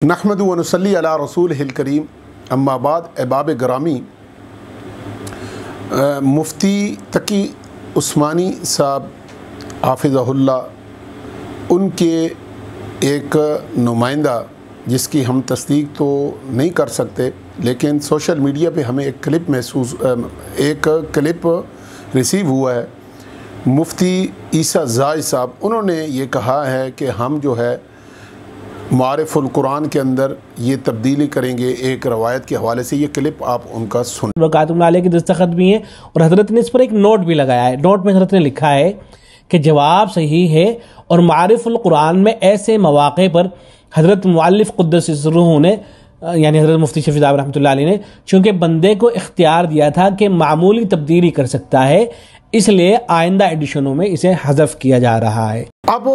نحمد و نصلی علی رسولہ الکریم اما بعد احباب گرامی، مفتی تقی عثمانی صاحب حافظہ اللہ، ان کے ایک نمائندہ جس کی ہم تصدیق تو نہیں کر سکتے، لیکن سوشل میڈیا پہ ہمیں ایک کلپ ریسیو ہوا ہے۔ مفتی عیسیٰ زائی صاحب انہوں نے یہ کہا ہے کہ ہم جو ہے معارف القرآن کے اندر یہ تبدیلی کریں گے ایک روایت کے حوالے سے۔ یہ کلپ آپ ان کا سن۔ وقاتم علیہ کی دستخط بھی ہیں اور حضرت نے اس پر ایک نوٹ بھی لگایا ہے۔ نوٹ میں حضرت نے لکھا ہے کہ جواب صحیح ہے، اور معارف القرآن میں ایسے مواقع پر حضرت مؤلف قدس سرہ نے یعنی حضرت مفتی شفیع صاحب رحمۃ اللہ علیہ نے چونکہ بندے کو اختیار دیا تھا کہ معمولی تبدیلی کر سکتا ہے، اس لیے آئندہ ایڈیشنوں میں اسے حذف کیا جا رہا ہے۔ اب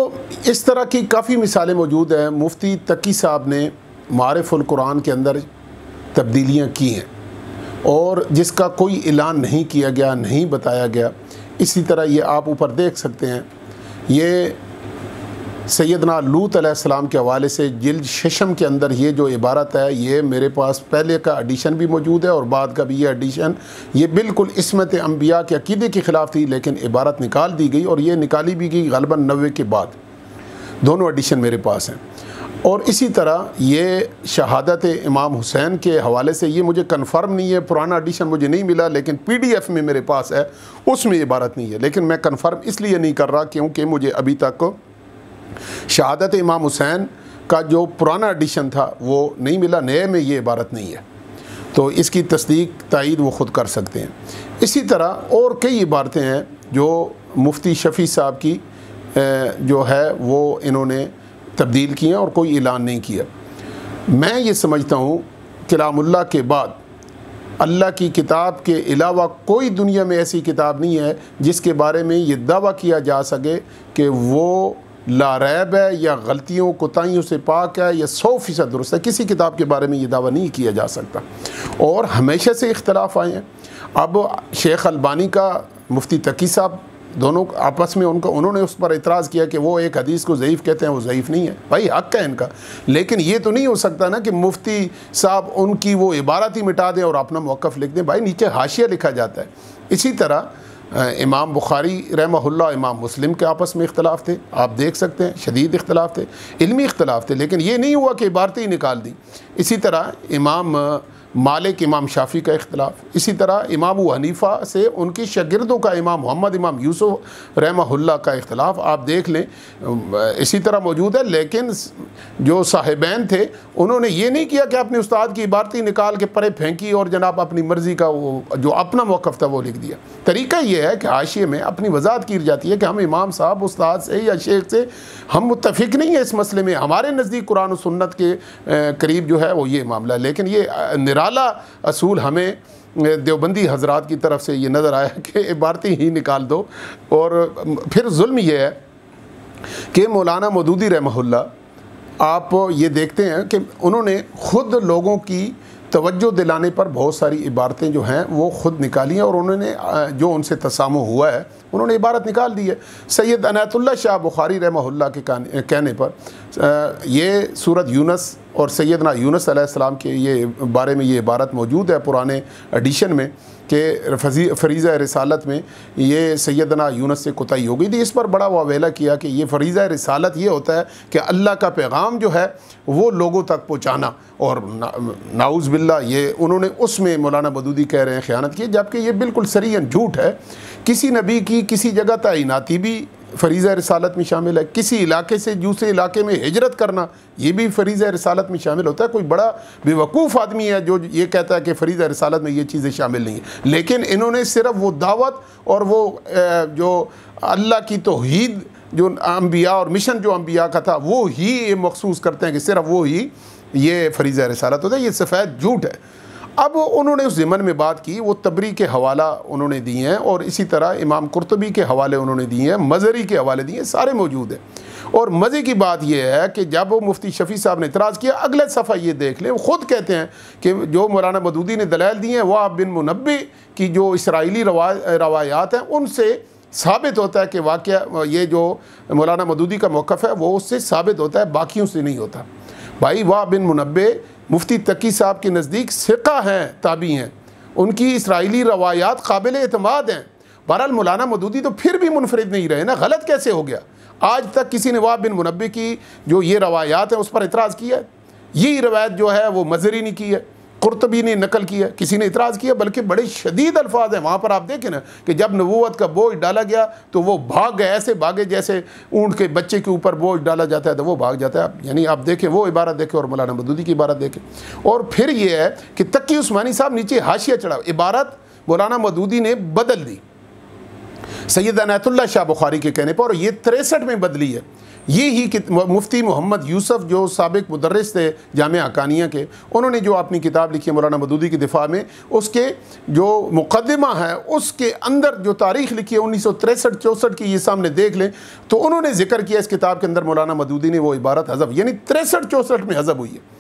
اس طرح کی کافی مثالیں موجود ہیں۔ مفتی تقی صاحب نے معارف القرآن کے اندر تبدیلیاں کی ہیں اور جس کا کوئی اعلان نہیں کیا گیا، نہیں بتایا گیا۔ اسی طرح یہ آپ اوپر دیکھ سکتے ہیں، یہ سیدنا لوط علیہ السلام کے حوالے سے جلد ششم کے اندر یہ جو عبارت ہے، یہ میرے پاس پہلے کا ایڈیشن بھی موجود ہے اور بعد کا بھی یہ ایڈیشن، یہ بالکل عصمت انبیاء کے عقیدے کے خلاف تھی، لیکن عبارت نکال دی گئی اور یہ نکالی بھی گئی غالباً 90 کے بعد۔ دونوں ایڈیشن میرے پاس ہیں۔ اور اسی طرح یہ شہادت امام حسین کے حوالے سے یہ مجھے کنفرم نہیں ہے، پرانا ایڈیشن مجھے نہیں ملا، لیکن پی ڈی ایف میں میرے پاس ہے، اس میں عبارت نہیں ہے، لیکن میں کنفرم اس لیے نہیں کر رہا کیونکہ مجھے ابھی تک شہادت امام حسین کا جو پرانا ایڈیشن تھا وہ نہیں ملا، نئے میں یہ عبارت نہیں ہے، تو اس کی تصدیق تائید وہ خود کر سکتے ہیں۔ اسی طرح اور کئی عبارتیں ہیں جو مفتی شفیع صاحب کی جو ہے وہ انہوں نے تبدیل کی ہیں اور کوئی اعلان نہیں کیا۔ میں یہ سمجھتا ہوں کلام اللہ کے بعد اللہ کی کتاب کے علاوہ کوئی دنیا میں ایسی کتاب نہیں ہے جس کے بارے میں یہ دعویٰ کیا جا سکے کہ وہ لا ریب ہے یا غلطیوں کوتاہیوں سے پاک ہے یا 100% درست ہے۔ کسی کتاب کے بارے میں یہ دعویٰ نہیں کیا جا سکتا، اور ہمیشہ سے اختلاف آئے ہیں۔ اب شیخ البانی کا مفتی تقی صاحب دونوں آپس میں انہوں نے اس پر اعتراض کیا کہ وہ ایک حدیث کو ضعیف کہتے ہیں، وہ ضعیف نہیں ہے، بھائی حق ہے ان کا، لیکن یہ تو نہیں ہو سکتا نا کہ مفتی صاحب ان کی وہ عبارت ہی مٹا دیں اور اپنا موقف لکھ دیں۔ بھائی نیچے حاشیہ لکھا جاتا ہے۔ اسی طرح امام بخاری رحمہ اللہ، امام مسلم کے آپس میں اختلاف تھے، آپ دیکھ سکتے ہیں، شدید اختلاف تھے، علمی اختلاف تھے، لیکن یہ نہیں ہوا کہ عبارتیں ہی نکال دیں۔ اسی طرح امام مالک امام شافعی کا اختلاف، اسی طرح امام ابو حنیفہ سے ان کی شاگردوں کا امام محمد امام یوسف رحمہ اللہ کا اختلاف آپ دیکھ لیں، اسی طرح موجود ہے۔ لیکن جو صاحبین تھے انہوں نے یہ نہیں کیا کہ اپنے استاد کی عبارتیں نکال کے پرے پھینکی اور جناب اپنی مرضی کا وہ جو اپنا موقف تھا وہ لکھ دیا۔ طریقہ یہ ہے کہ حاشیے میں اپنی وضاحت کی جاتی ہے کہ ہم امام صاحب استاد سے یا شیخ سے ہم متفق نہیں ہیں اس مسئلے میں، ہمارے نزدیک قرآن و سنت کے قریب جو ہے وہ یہ معاملہ ہے، لیکن یہ نرالا اصول ہمیں دیوبندی حضرات کی طرف سے یہ نظر آیا کہ عبارتیں ہی نکال دو۔ اور پھر ظلم یہ ہے کہ مولانا مودودی رحمہ اللہ، آپ یہ دیکھتے ہیں کہ انہوں نے خود لوگوں کی توجہ دلانے پر بہت ساری عبارتیں جو ہیں وہ خود نکالی ہیں، اور انہوں نے جو ان سے تسامح ہوا ہے انہوں نے عبارت نکال دی ہے۔ سید عنایت اللہ شاہ بخاری رحمہ اللہ کے کہنے پر یہ سورۃ یونس اور سیدنا یونس علیہ السلام کے یہ بارے میں یہ عبارت موجود ہے پرانے ایڈیشن میں کہ فریضہ رسالت میں یہ سیدنا یونس سے کوتاہی ہو گئی تھی۔ اس پر بڑا واویلا کیا کہ یہ فریضہ رسالت یہ ہوتا ہے کہ اللہ کا پیغام جو ہے وہ لوگوں تک پہنچانا، اور نعوذ باللہ یہ انہوں نے اس میں مولانا مودودی کہہ رہے ہیں خیانت کی، جبکہ یہ بالکل صریحاً جھوٹ ہے۔ کسی نبی کی کسی جگہ تعیناتی بھی فریضہ رسالت میں شامل ہے، کسی علاقے سے دوسرے علاقے میں ہجرت کرنا یہ بھی فریضہ رسالت میں شامل ہوتا ہے۔ کوئی بڑا بیوقوف آدمی ہے جو یہ کہتا ہے کہ فریضہ رسالت میں یہ چیزیں شامل نہیں ہیں، لیکن انہوں نے صرف وہ دعوت اور وہ جو اللہ کی توحید جو انبیاء اور مشن جو انبیاء کا تھا وہ ہی مخصوص کرتے ہیں کہ صرف وہ ہی یہ فریضہ رسالت ہوتا ہے۔ یہ سفید جھوٹ ہے۔ اب انہوں نے اس ضمن میں بات کی، وہ تبری کے حوالہ انہوں نے دیے ہیں، اور اسی طرح امام قرطبی کے حوالے انہوں نے دیے ہیں، مظہری کے حوالے دیے ہیں، سارے موجود ہیں۔ اور مزے کی بات یہ ہے کہ جب وہ مفتی شفیع صاحب نے اعتراض کیا، اگلے صفحہ یہ دیکھ لیں، وہ خود کہتے ہیں کہ جو مولانا مودودی نے دلائل دی ہیں وہب بن منبی کی جو اسرائیلی روایات ہیں ان سے ثابت ہوتا ہے کہ واقعہ یہ جو مولانا مودودی کا موقف ہے وہ اس سے ثابت ہوتا ہے، باقیوں سے نہیں ہوتا۔ بھائی وہب بن منبع مفتی تقی صاحب کے نزدیک ثقہ ہیں، تابعی ہیں، ان کی اسرائیلی روایات قابل اعتماد ہیں۔ بہرحال مولانا مودودی تو پھر بھی منفرد نہیں رہے نا، غلط کیسے ہو گیا؟ آج تک کسی نے وہب بن منبع کی جو یہ روایات ہیں اس پر اعتراض کیا ہے؟ یہی روایت جو ہے وہ مزری نے کی ہے، قرطبی نے نقل کیا ہے، کسی نے اعتراض کیا؟ بلکہ بڑے شدید الفاظ ہیں وہاں پر، آپ دیکھیں نا کہ جب نبوت کا بوجھ ڈالا گیا تو وہ بھاگ گئے، ایسے بھاگے جیسے اونٹ کے بچے کے اوپر بوجھ ڈالا جاتا ہے تو وہ بھاگ جاتا ہے۔ یعنی آپ دیکھیں وہ عبارت دیکھیں اور مولانا مودودی کی عبارت دیکھیں۔ اور پھر یہ ہے کہ تقی عثمانی صاحب نیچے حاشیہ چڑھا، عبارت مولانا مودودی نے بدل دی سید عنایت اللہ شاہ بخاری کے کہنے پر، اور یہ 63 میں بدلی ہے۔ یہی مفتی محمد یوسف جو سابق مدرس تھے جامعہ حقانیہ کے، انہوں نے جو اپنی کتاب لکھی ہے مولانا مودودی کی دفاع میں، اس کے جو مقدمہ ہے اس کے اندر جو تاریخ لکھی ہے 1963-64 کی، یہ سامنے دیکھ لیں تو انہوں نے ذکر کیا اس کتاب کے اندر مولانا مودودی نے وہ عبارت حذف، یعنی 63-64 میں حذف ہوئی ہے۔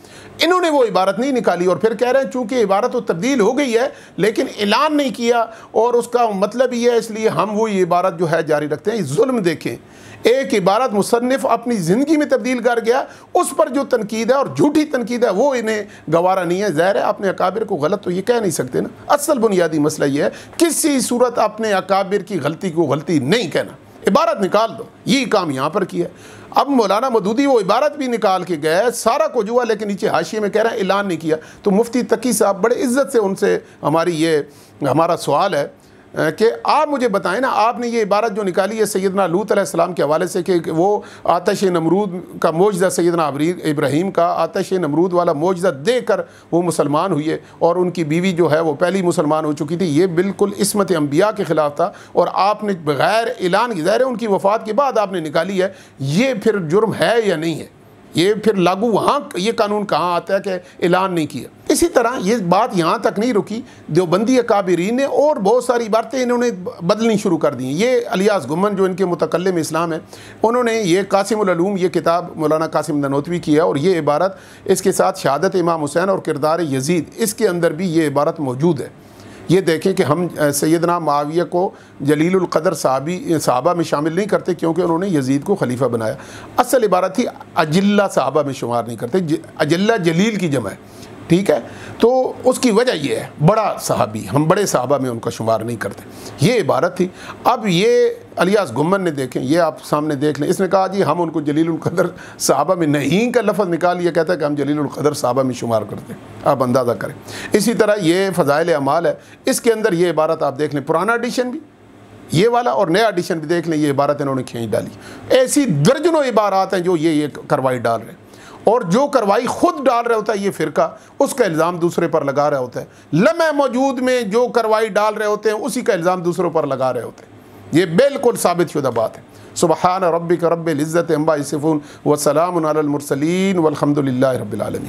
انہوں نے وہ عبارت نہیں نکالی اور پھر کہہ رہے ہیں چونکہ عبارت تو تبدیل ہو گئی ہے لیکن اعلان نہیں کیا، اور اس کا مطلب یہ ہے اس لیے ہم وہی عبارت جو ہے جاری رکھتے ہیں۔ ظلم دیکھیں، ایک عبارت مصنف اپنی زندگی میں تبدیل کر گیا، اس پر جو تنقید ہے اور جھوٹی تنقید ہے وہ انہیں گوارا نہیں ہے۔ ظاہر ہے اپنے اکابر کو غلط تو یہ کہہ نہیں سکتے نا۔ اصل بنیادی مسئلہ یہ ہے کسی صورت اپنے اکابر کی غلطی کو غلطی نہیں کہنا، عبارت نکال دو، یہی کام یہاں پر کیا ہے۔ اب مولانا مودودی وہ عبارت بھی نکال کے گئے، سارا کچھ ہوا، لیکن نیچے حاشیے میں کہہ رہے ہیں اعلان نہیں کیا۔ تو مفتی تقی صاحب بڑے عزت سے ان سے ہمارا سوال ہے کہ آپ مجھے بتائیں نا، آپ نے یہ عبارت جو نکالی ہے سیدنا لوط علیہ السلام کے حوالے سے کہ وہ آتش نمرود کا معجزہ، سیدنا ابراہیم کا آتش نمرود والا معجزہ دے کر وہ مسلمان ہوئے اور ان کی بیوی جو ہے وہ پہلی مسلمان ہو چکی تھی، یہ بالکل عصمت انبیاء کے خلاف تھا، اور آپ نے بغیر اعلان کی، ظاہر ہے ان کی وفات کے بعد آپ نے نکالی ہے، یہ پھر جرم ہے یا نہیں ہے؟ یہ پھر لاگو وہاں یہ قانون کہاں آتا ہے کہ اعلان نہیں کیا؟ اسی طرح یہ بات یہاں تک نہیں رکی، دیوبندی اکابرین نے اور بہت ساری باتیں انہوں نے بدلنی شروع کر دی ہیں۔ یہ الیاس گمن جو ان کے متکلم اسلام ہیں، انہوں نے یہ قاسم العلوم یہ کتاب مولانا قاسم نانوتوی کی ہے، اور یہ عبارت اس کے ساتھ شہادت امام حسین اور کردار یزید، اس کے اندر بھی یہ عبارت موجود ہے۔ یہ دیکھیں کہ ہم سیدنا معاویہ کو جلیل القدر صحابہ میں شامل نہیں کرتے کیونکہ انہوں نے یزید کو خلیفہ بنایا۔ اصل عبارت تھی اجلہ صحابہ میں شمار نہیں کرتے، اجلہ جلیل کی جمع ہے، ٹھیک ہے؟ تو اس کی وجہ یہ ہے بڑا صحابی، ہم بڑے صحابہ میں ان کا شمار نہیں کرتے، یہ عبارت تھی۔ اب یہ الیاس گمن نے دیکھیں، یہ آپ سامنے دیکھ لیں، اس نے کہا جی ہم ان کو جلیل القدر صحابہ میں نہیں کا لفظ نکال لیا، کہتا ہے کہ ہم جلیل القدر صحابہ میں شمار کرتے ہیں، آپ اندازہ کریں۔ اسی طرح یہ فضائل اعمال ہے، اس کے اندر یہ عبارت آپ دیکھ لیں، پرانا ایڈیشن بھی یہ والا اور نیا ایڈیشن بھی دیکھ لیں، یہ عبارت انہوں نے کھینچ ڈالی۔ ایسی درجنوں عبارات ہیں جو یہ کروائی ڈال رہے ہیں، اور جو کروائی خود ڈال رہا ہوتا ہے یہ فرقہ، اس کا الزام دوسرے پر لگا رہا ہوتا ہے۔ لمحہ موجود میں جو کروائی ڈال رہے ہوتے ہیں اسی کا الزام دوسروں پر لگا رہے ہوتے ہیں، یہ بالکل ثابت شدہ بات ہے۔ سبحان ربک رب العزت عما یصفون وسلام علی المرسلین والحمد للہ رب العالمین۔